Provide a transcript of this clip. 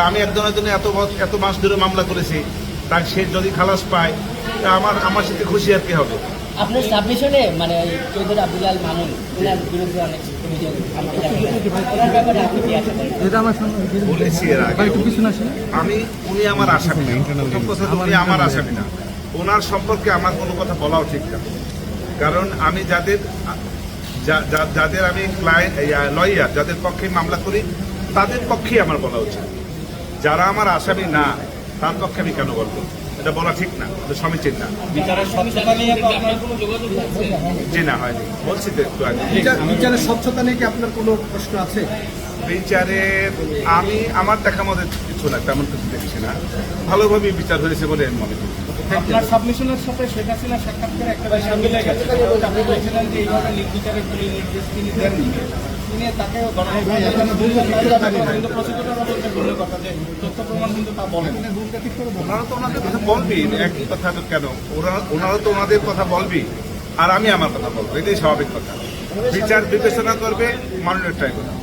আমি একজনের জন্য এত মাস ধরে মামলা করেছি, তার সে যদি খালাস পায় তা আমার সাথে খুশি আর কি হবে। আপনার সাবমিশনে মানে চৌধুরী আব্দুল আল মামুন ওনার বিরুদ্ধে অনেক অভিযোগ ওনার ব্যাপারে আপনি কি আশা করেন? বলেছি এর আগে উনি আমার আসামি না, প্রথম কথা তো উনি আমার আসামি না। ওনার সম্পর্কে আমার কোনো কথা বলাও ঠিক না, কারণ আমি যাদের আমি লয়ার, যাদের পক্ষে মামলা করি তাদের পক্ষেই আমার বলা উচিত। যারা আমার আসামি না তার পক্ষে আমি কেন বলবো? এটা বলা ঠিক না, এটা সমীচীন না। জি না, হয়নি, বলছি তো একটু আগে। বিচারের স্বচ্ছতা নিয়ে কি আপনার কোনো প্রশ্ন আছে? বিচারের আমার দেখা মতো কিছু না, তেমন কিছু দেখছি না। ভালোভাবেই বিচার হয়েছে বলে আমি মনে করি। আপনার সাবমিশনের সাথে শেখ হাসিনা সাক্ষাৎ করে একটা বিষয় মিলে গেছে। আপনি বলছিলেন যে এইভাবে নির্বিচারে নির্দেশ তিনি দেননি, তিনি তাকেও তথ্য প্রমাণ কিন্তু তা বলেন। ওনারা তো ওনাদের কথা বলবি, একই কথা তো কেন? ওনারা তো ওনাদের কথা বলবি আর আমি আমার কথা বলবো, এটাই স্বাভাবিক কথা। বিচার বিবেচনা করবে মাননীয় ট্রাইব্যুনাল।